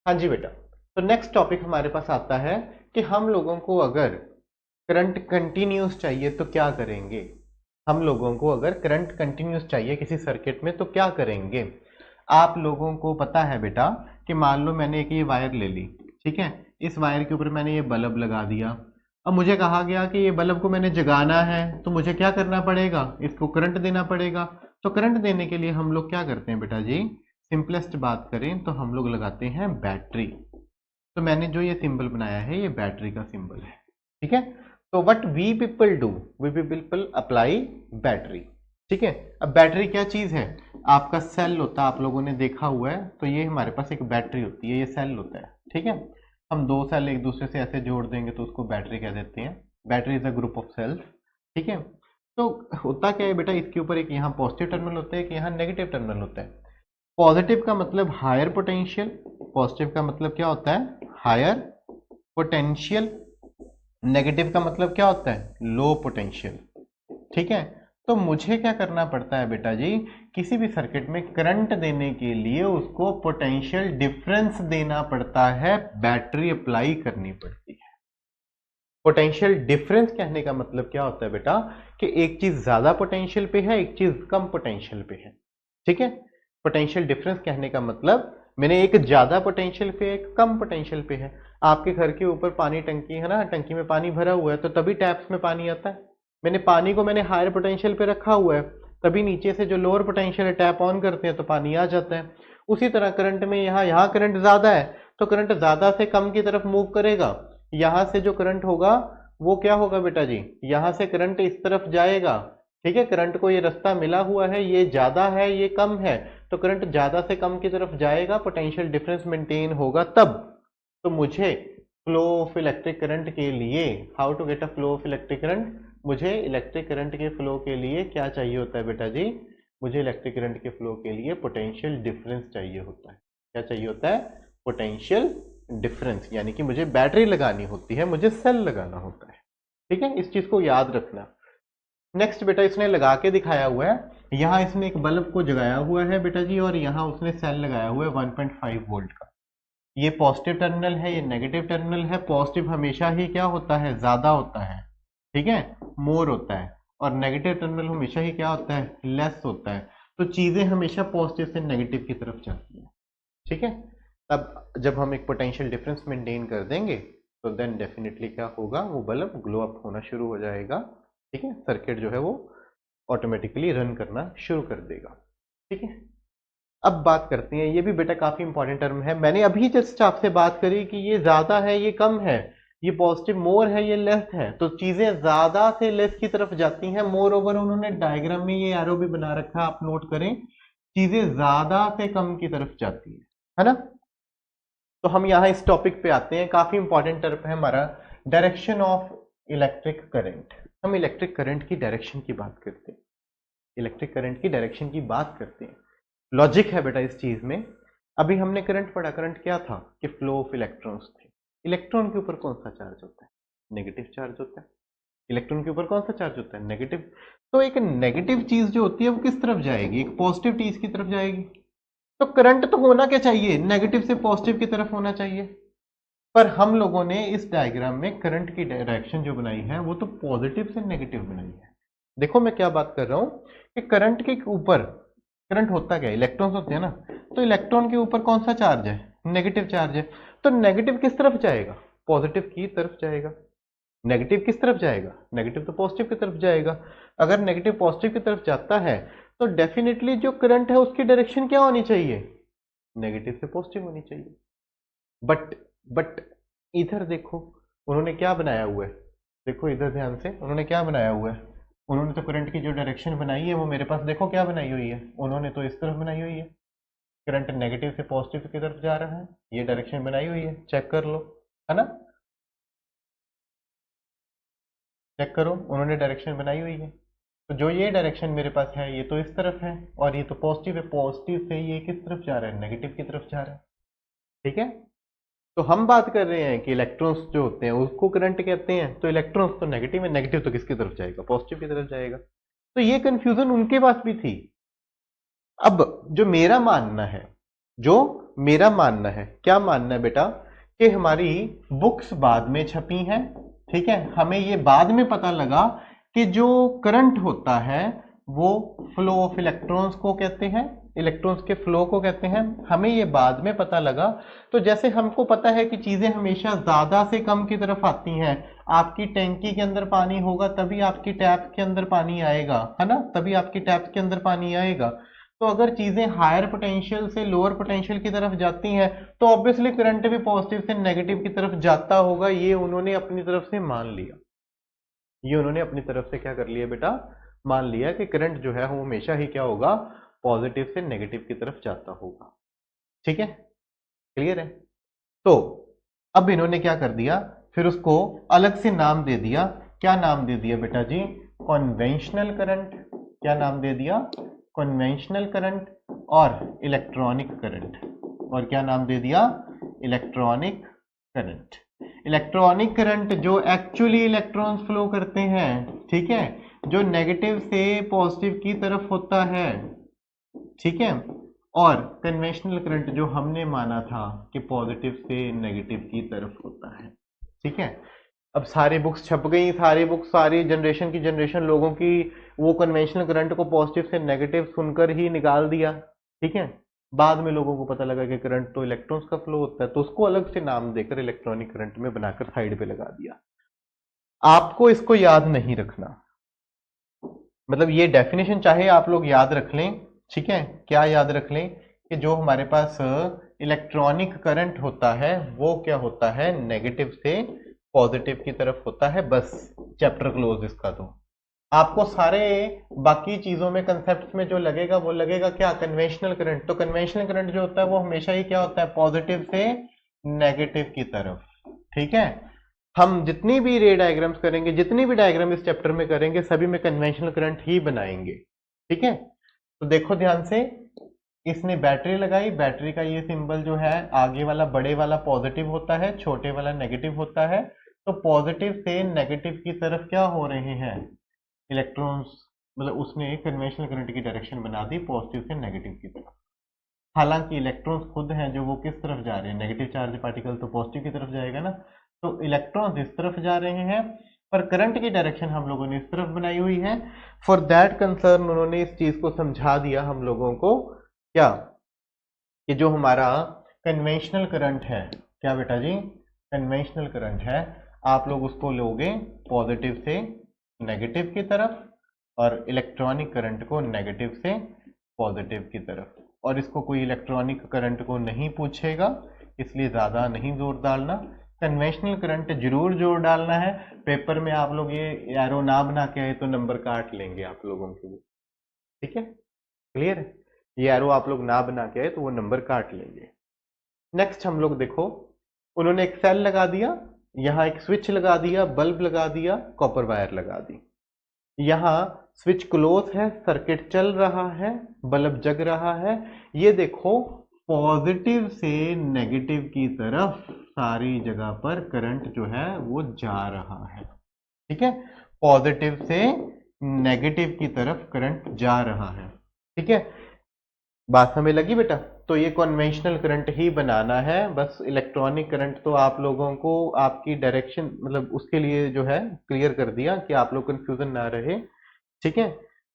हाँ जी बेटा, तो नेक्स्ट टॉपिक हमारे पास आता है कि हम लोगों को अगर करंट कंटिन्यूस चाहिए तो क्या करेंगे। हम लोगों को अगर करंट कंटिन्यूस चाहिए किसी सर्किट में तो क्या करेंगे। आप लोगों को पता है बेटा कि मान लो मैंने एक ये वायर ले ली, ठीक है, इस वायर के ऊपर मैंने ये बल्ब लगा दिया। अब मुझे कहा गया कि ये बल्ब को मैंने जगाना है तो मुझे क्या करना पड़ेगा, इसको करंट देना पड़ेगा। तो करंट देने के लिए हम लोग क्या करते हैं बेटा जी, सिंपलेस्ट बात करें तो हम लोग लगाते हैं बैटरी। तो मैंने जो ये सिंबल बनाया है ये बैटरी का सिंबल है, ठीक है। तो what we people do, we people apply battery, ठीक है। अब बैटरी क्या चीज है, आपका सेल होता है, आप लोगों ने देखा हुआ है। तो ये हमारे पास एक बैटरी होती है, ये सेल होता है, ठीक है। हम दो सेल एक दूसरे से ऐसे जोड़ देंगे तो उसको बैटरी कह देते हैं। Battery is a group of cells, ठीक है। तो होता क्या है बेटा, इसके ऊपर एक यहाँ पॉजिटिव टर्मिनल होता है, एक यहाँ नेगेटिव टर्मिनल होता है। पॉजिटिव का मतलब हायर पोटेंशियल, पॉजिटिव का मतलब क्या होता है, हायर पोटेंशियल। नेगेटिव का मतलब क्या होता है, लो पोटेंशियल, ठीक है। तो मुझे क्या करना पड़ता है बेटा जी, किसी भी सर्किट में करंट देने के लिए उसको पोटेंशियल डिफरेंस देना पड़ता है, बैटरी अप्लाई करनी पड़ती है। पोटेंशियल डिफरेंस कहने का मतलब क्या होता है बेटा, कि एक चीज ज्यादा पोटेंशियल पे है, एक चीज कम पोटेंशियल पे है, ठीक है। पोटेंशियल डिफरेंस कहने का मतलब मैंने एक ज्यादा पोटेंशियल पे एक कम पोटेंशियल पे है। आपके घर के ऊपर पानी टंकी है ना, टंकी में पानी भरा हुआ है तो तभी टैप्स में पानी आता है। मैंने पानी को मैंने हायर पोटेंशियल पे रखा हुआ है, तभी नीचे से जो लोअर पोटेंशियल है टैप ऑन करते हैं तो पानी आ जाता है। उसी तरह करंट में यहाँ यहाँ करंट ज्यादा है तो करंट ज्यादा से कम की तरफ मूव करेगा। यहां से जो करंट होगा वो क्या होगा बेटा जी, यहां से करंट इस तरफ जाएगा, ठीक है। करंट को ये रास्ता मिला हुआ है, ये ज्यादा है ये कम है, तो करंट ज्यादा से कम की तरफ जाएगा, पोटेंशियल डिफरेंस मेंटेन होगा तब। तो मुझे फ्लो ऑफ इलेक्ट्रिक करंट के लिए, how to get a flow of electric current, मुझे इलेक्ट्रिक करंट के फ्लो के लिए क्या चाहिए होता है बेटा जी, मुझे इलेक्ट्रिक करंट के फ्लो के लिए पोटेंशियल डिफरेंस चाहिए होता है। क्या चाहिए होता है, पोटेंशियल डिफरेंस, यानी कि मुझे बैटरी लगानी होती है, मुझे सेल लगाना होता है, ठीक है। इस चीज को याद रखना। नेक्स्ट बेटा इसने लगा के दिखाया हुआ है, यहां इसने एक बल्ब को जगाया हुआ है बेटा जी, और यहां उसने सेल लगाया हुआ है 1.5 वोल्ट का। ये पॉजिटिव टर्मिनल है, ये नेगेटिव टर्मिनल है। पॉजिटिव हमेशा ही क्या होता है, ज्यादा होता है, ठीक है, मोर होता है। और नेगेटिव टर्मिनल हमेशा ही क्या होता है, लेस होता है। तो चीजें हमेशा पॉजिटिव से नेगेटिव की तरफ जाती है, ठीक है। तब जब हम एक पोटेंशियल डिफरेंस मेंटेन कर देंगे तो देन डेफिनेटली क्या होगा, वो बल्ब ग्लो अप होना शुरू हो जाएगा, ठीक है। सर्किट जो है वो ऑटोमेटिकली रन करना शुरू कर देगा, ठीक है। अब बात करते हैं, ये भी बेटा काफी इंपॉर्टेंट टर्म है, मैंने अभी जस्ट आपसे बात करी कि ये ज्यादा है ये कम है, ये पॉजिटिव मोर है ये लेस है। तो चीजें ज्यादा से लेस की तरफ जाती हैं। मोर ओवर उन्होंने डायग्राम में ये एरो भी बना रखा है, आप नोट करें, चीजें ज्यादा से कम की तरफ जाती है ना। तो हम यहाँ इस टॉपिक पे आते हैं, काफी इंपॉर्टेंट टर्म है हमारा, डायरेक्शन ऑफ इलेक्ट्रिक करंट। हम इलेक्ट्रिक करंट की डायरेक्शन की बात करते हैं, इलेक्ट्रिक करंट की डायरेक्शन की बात करते हैं। लॉजिक है बेटा इस चीज में। अभी हमने करंट पढ़ा, करंट क्या था कि फ्लो ऑफ इलेक्ट्रॉन्स थे। इलेक्ट्रॉन के ऊपर कौन सा चार्ज होता है, नेगेटिव चार्ज होता है। इलेक्ट्रॉन के ऊपर कौन सा चार्ज होता है, नेगेटिव। तो एक नेगेटिव चीज जो होती है वो किस तरफ जाएगी, एक पॉजिटिव चीज की तरफ जाएगी। तो करंट तो होना क्या चाहिए, नेगेटिव से पॉजिटिव की तरफ होना चाहिए। पर हम लोगों ने इस डायग्राम में करंट की डायरेक्शन जो बनाई है वो तो पॉजिटिव से नेगेटिव बनाई है। देखो मैं क्या बात कर रहा हूं कि करंट के ऊपर, करंट होता क्या है, इलेक्ट्रॉन्स होते हैं ना। तो इलेक्ट्रॉन के ऊपर कौन सा चार्ज है, नेगेटिव चार्ज है। तो नेगेटिव किस तरफ जाएगा, पॉजिटिव की तरफ जाएगा। नेगेटिव किस तरफ जाएगा, नेगेटिव तो पॉजिटिव की तरफ जाएगा। अगर नेगेटिव पॉजिटिव की तरफ जाता है तो डेफिनेटली जो करंट है उसकी डायरेक्शन क्या होनी चाहिए, नेगेटिव से पॉजिटिव होनी चाहिए। बट बट इधर देखो उन्होंने क्या बनाया हुआ है, देखो इधर ध्यान से, उन्होंने क्या बनाया हुआ है, उन्होंने तो करंट की जो डायरेक्शन बनाई है वो मेरे पास देखो क्या बनाई हुई है, उन्होंने तो इस तरफ बनाई हुई है। करंट नेगेटिव से पॉजिटिव की तरफ जा रहा है, ये डायरेक्शन बनाई हुई है, चेक कर लो, है ना। चेक करो उन्होंने डायरेक्शन बनाई हुई है। तो जो ये डायरेक्शन मेरे पास है ये तो इस तरफ है, और ये तो पॉजिटिव है, पॉजिटिव से ये किस तरफ जा रहा है, नेगेटिव की तरफ जा रहा है, ठीक है। तो हम बात कर रहे हैं कि इलेक्ट्रॉन्स जो होते हैं उसको करंट कहते हैं। तो इलेक्ट्रॉन्स तो नेगेटिव है, नेगेटिव तो किसकी तरफ जाएगा, पॉजिटिव की तरफ जाएगा। तो ये कंफ्यूजन उनके पास भी थी। अब जो मेरा मानना है जो मेरा मानना है, क्या मानना है बेटा, कि हमारी बुक्स बाद में छपी हैं, ठीक है, हमें ये बाद में पता लगा कि जो करंट होता है वो फ्लो ऑफ इलेक्ट्रॉन्स को कहते हैं, इलेक्ट्रॉन्स के फ्लो को कहते हैं, हमें ये बाद में पता लगा। तो जैसे हमको पता है कि चीजें हमेशा ज्यादा से कम की तरफ आती हैं, आपकी टैंकी के अंदर पानी होगा तभी आपकी टैप के अंदर पानी आएगा, है ना, तभी आपकी टैप के अंदर पानी आएगा। तो अगर चीजें हायर पोटेंशियल से लोअर पोटेंशियल की तरफ जाती हैं तो ऑब्वियसली करंट भी पॉजिटिव से नेगेटिव की तरफ जाता होगा, ये उन्होंने अपनी तरफ से मान लिया, ये उन्होंने अपनी तरफ से क्या कर लिया बेटा, मान लिया कि करंट जो है वो हमेशा ही क्या होगा, पॉजिटिव से नेगेटिव की तरफ जाता होगा। ठीक है, क्लियर है। तो अब इन्होंने क्या कर दिया, फिर उसको अलग से नाम दे दिया, क्या नाम दे दिया बेटा जी, कन्वेंशनल करंट। क्या नाम दे दिया, कन्वेंशनल करंट और इलेक्ट्रॉनिक करंट। और क्या नाम दे दिया, इलेक्ट्रॉनिक करंट। इलेक्ट्रॉनिक करंट जो एक्चुअली इलेक्ट्रॉन्स फ्लो करते हैं, ठीक है, जो नेगेटिव से पॉजिटिव की तरफ होता है, ठीक है, और कन्वेंशनल करंट जो हमने माना था कि पॉजिटिव से नेगेटिव की तरफ होता है। ठीक है, अब सारी बुक्स छप गई, सारी बुक्स, सारी जनरेशन की जनरेशन लोगों की वो कन्वेंशनल करंट को पॉजिटिव से नेगेटिव सुनकर ही निकाल दिया। ठीक है, बाद में लोगों को पता लगा कि करंट तो इलेक्ट्रॉन्स का फ्लो होता है, तो उसको अलग से नाम देकर इलेक्ट्रॉनिक करंट में बनाकर साइड पे लगा दिया। आपको इसको याद नहीं रखना, मतलब ये डेफिनेशन चाहे आप लोग याद रख लें, ठीक है, क्या याद रख लें कि जो हमारे पास इलेक्ट्रॉनिक करंट होता है वो क्या होता है, नेगेटिव से पॉजिटिव की तरफ होता है, बस चैप्टर क्लोज इसका। तो आपको सारे बाकी चीजों में कंसेप्ट में जो लगेगा वो लगेगा क्या, कन्वेंशनल करंट। तो कन्वेंशनल करंट जो होता है वो हमेशा ही क्या होता है, पॉजिटिव से नेगेटिव की तरफ। ठीक है, हम जितनी भी रे डायग्राम्स करेंगे, जितनी भी डायग्राम इस चैप्टर में करेंगे, सभी में कन्वेंशनल करंट ही बनाएंगे। ठीक है, तो देखो ध्यान से, इसने बैटरी लगाई, बैटरी का ये सिंबल जो है आगे वाला बड़े वाला पॉजिटिव होता है, छोटे वाला नेगेटिव होता है। तो पॉजिटिव से नेगेटिव की तरफ क्या हो रहे हैं, इलेक्ट्रॉन्स, मतलब उसने कन्वेंशनल करंट की डायरेक्शन बना दी पॉजिटिव से नेगेटिव की तरफ। हालांकि इलेक्ट्रॉन्स खुद हैं जो वो किस तरफ जा रहे हैं, नेगेटिव चार्ज पार्टिकल तो पॉजिटिव की तरफ जाएगा ना, तो इलेक्ट्रॉन्स इस तरफ जा रहे हैं, पर करंट की डायरेक्शन हम लोगों ने इस तरफ बनाई हुई है। फॉर दैट कंसर्न उन्होंने इस चीज को समझा दिया हम लोगों को, क्या, कि जो हमारा कन्वेंशनल करंट है, क्या बेटा जी, कन्वेंशनल करंट है, आप लोग उसको लोगे पॉजिटिव से नेगेटिव की तरफ, और इलेक्ट्रॉनिक करंट को नेगेटिव से पॉजिटिव की तरफ। और इसको कोई इलेक्ट्रॉनिक करंट को नहीं पूछेगा, इसलिए ज्यादा नहीं जोर डालना, कन्वेंशनल करंट जरूर जोर डालना है। पेपर में आप लोग ये एरो ना बना के आए तो नंबर काट लेंगे आप लोगों के वो। ठीक है, क्लियर है, ये एरो आप लोग ना बना के आए तो वो नंबर काट लेंगे। नेक्स्ट हम लोग देखो, उन्होंने एक सेल लगा दिया, यहां एक स्विच लगा दिया, बल्ब लगा दिया, कॉपर वायर लगा दी। यहां स्विच क्लोज है, सर्किट चल रहा है, बल्ब जग रहा है। ये देखो पॉजिटिव से नेगेटिव की तरफ सारी जगह पर करंट जो है वो जा रहा है। ठीक है, पॉजिटिव से नेगेटिव की तरफ करंट जा रहा है। ठीक है, बात हमें लगी बेटा। तो ये कन्वेंशनल करंट ही बनाना है, बस इलेक्ट्रॉनिक करंट तो आप लोगों को आपकी डायरेक्शन, मतलब उसके लिए जो है क्लियर कर दिया कि आप लोग कंफ्यूजन ना रहे। ठीक है,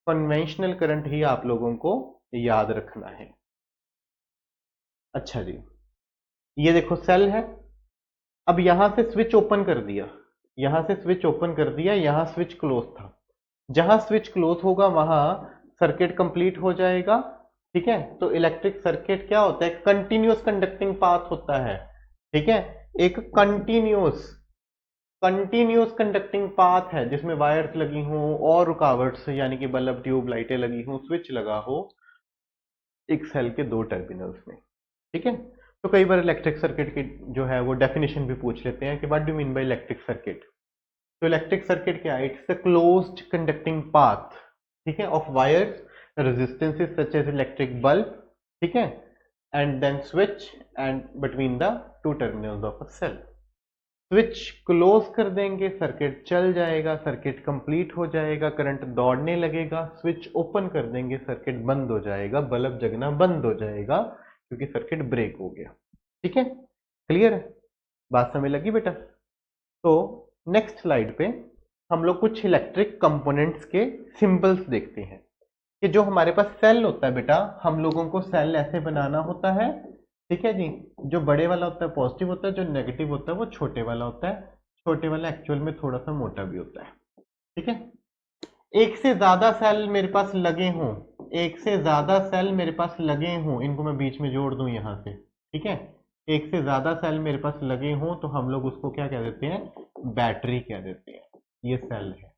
कन्वेंशनल करंट ही आप लोगों को याद रखना है। अच्छा जी, ये देखो सेल है, अब यहां से स्विच ओपन कर दिया, यहां से स्विच ओपन कर दिया, यहां स्विच क्लोज था, जहां स्विच क्लोज होगा वहां सर्किट कंप्लीट हो जाएगा। ठीक है, तो इलेक्ट्रिक सर्किट क्या होता है, कंटिन्यूअस कंडक्टिंग पाथ होता है। ठीक है, एक कंटिन्यूअस कंटिन्यूअस कंडक्टिंग पाथ है जिसमें वायर्स लगी हों और रुकावट्स यानी कि बल्ब ट्यूब लाइटें लगी हों, स्विच लगा हो एक सेल के दो टर्मिनल्स में। ठीक है, तो कई बार इलेक्ट्रिक सर्किट की जो है वो डेफिनेशन भी पूछ लेते हैं कि what do mean by electric circuit. तो इलेक्ट्रिक सर्किट क्या है, it's a closed conducting path, ठीक है, of wires, resistances such as electric bulb, ठीक है, and then switch and between the two terminals of a cell. Switch close कर देंगे, circuit चल जाएगा, सर्किट कंप्लीट हो जाएगा, करंट दौड़ने लगेगा। स्विच ओपन कर देंगे, सर्किट बंद हो जाएगा, बल्ब जगना बंद हो जाएगा, क्योंकि सर्किट ब्रेक हो गया। ठीक है, क्लियर है, बात समझ लगी बेटा? तो नेक्स्ट स्लाइड पे हम लोग कुछ इलेक्ट्रिक कंपोनेंट्स के सिंबल्स देखते हैं कि जो हमारे पास सेल होता है बेटा, हम लोगों को सेल ऐसे बनाना होता है। ठीक है जी, जो बड़े वाला होता है पॉजिटिव होता है, जो नेगेटिव होता है वो छोटे वाला होता है। छोटे वाला एक्चुअल में थोड़ा सा मोटा भी होता है। ठीक है, एक से ज्यादा सेल मेरे पास लगे हों, एक से ज्यादा सेल मेरे पास लगे हों, इनको मैं बीच में जोड़ दूं यहां से। ठीक है, एक से ज्यादा सेल मेरे पास लगे हों तो हम लोग उसको क्या कह देते हैं, बैटरी कह देते हैं। ये सेल है।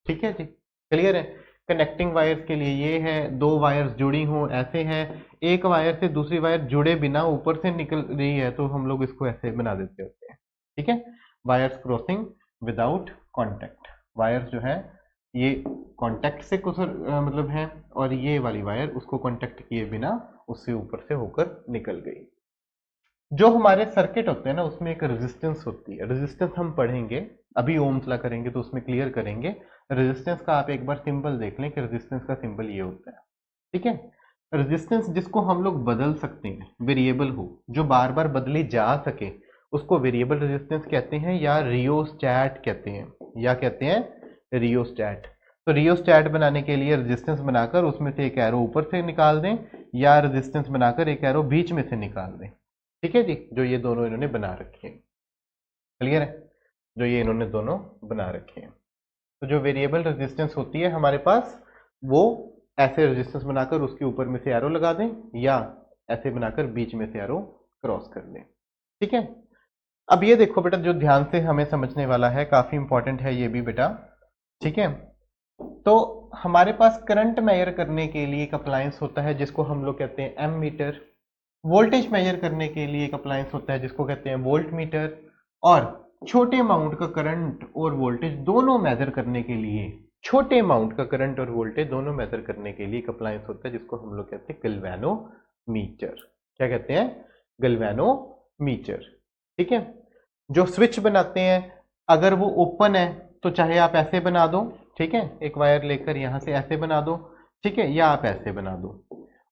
ठीक है जी, क्लियर है? कनेक्टिंग वायर्स के लिए ये है, दो वायर्स जुड़ी हों ऐसे है, एक वायर से दूसरी वायर जुड़े बिना ऊपर से निकल रही है तो हम लोग इसको ऐसे बना देते होते हैं। ठीक है, wires crossing without contact. Wires जो है ये कांटेक्ट से कुछ मतलब है, और ये वाली वायर उसको कांटेक्ट किए बिना उससे ऊपर से होकर निकल गई। जो हमारे सर्किट होते हैं ना उसमें एक रेजिस्टेंस होती है, रेजिस्टेंस हम पढ़ेंगे अभी, ओम्स ला करेंगे तो उसमें क्लियर करेंगे। रेजिस्टेंस का आप एक बार सिंबल देख लें कि रेजिस्टेंस का सिंबल ये होता है। ठीक है, रेजिस्टेंस जिसको हम लोग बदल सकते हैं, वेरिएबल हो, जो बार बार बदली जा सके, उसको वेरिएबल रेजिस्टेंस कहते हैं या रियोस्टैट कहते हैं, या कहते हैं रियोस्टैट। तो रियोस्टैट बनाने के लिए रेजिस्टेंस बनाकर उसमें से एक एरो ऊपर से निकाल दें, या रेजिस्टेंस बनाकर एक एरो बीच में से निकाल दें। ठीक है जी, जो ये दोनों इन्होंने बना रखे हैं, क्लियर है? जो ये इन्होंने दोनों बना रखे हैं। तो जो वेरिएबल रेजिस्टेंस होती है हमारे पास, वो ऐसे रेजिस्टेंस बनाकर उसके ऊपर में से एरो लगा दें, या ऐसे बनाकर बीच में से एरो क्रॉस कर दें। ठीक है, अब ये देखो बेटा, जो ध्यान से हमें समझने वाला है, काफी इंपॉर्टेंट है ये भी बेटा। ठीक है, तो हमारे पास करंट मेजर करने के लिए एक अप्लायंस होता है जिसको हम लोग कहते हैं एम मीटर। वोल्टेज मेजर करने के लिए एक अप्लायंस होता है जिसको कहते हैं वोल्ट मीटर। और छोटे अमाउंट का करंट और वोल्टेज दोनों मेजर करने के लिए, छोटे अमाउंट का करंट और वोल्टेज दोनों मेजर करने के लिए एक अप्लायंस होता है जिसको हम लोग कहते हैं गैल्वेनोमीटर। क्या कहते हैं? गैल्वेनोमीटर। ठीक है, जो स्विच बनाते हैं, अगर वो ओपन है तो चाहे आप ऐसे बना दो, ठीक है, एक वायर लेकर यहां से ऐसे बना दो, ठीक है, या आप ऐसे बना दो।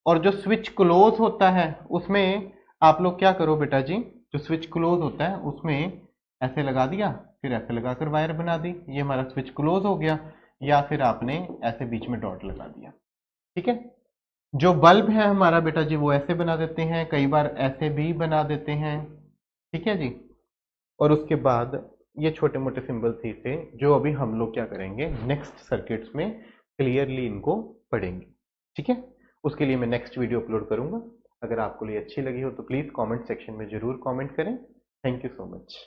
और जो स्विच क्लोज होता है उसमें आप लोग क्या करो बेटा जी, जो स्विच क्लोज होता है उसमें ऐसे लगा दिया, फिर ऐसे लगाकर वायर बना दी, ये हमारा स्विच क्लोज हो गया। या फिर आपने ऐसे बीच में डॉट लगा दिया। ठीक है, जो बल्ब है हमारा बेटा जी वो ऐसे बना देते हैं, कई बार ऐसे भी बना देते हैं। ठीक है जी, और उसके बाद ये छोटे मोटे सिंबल्स ही थे जो अभी हम लोग क्या करेंगे नेक्स्ट सर्किट्स में क्लियरली इनको पढ़ेंगे। ठीक है, उसके लिए मैं नेक्स्ट वीडियो अपलोड करूंगा। अगर आपको ये अच्छी लगी हो तो प्लीज़ कमेंट सेक्शन में ज़रूर कमेंट करें। Thank you so much.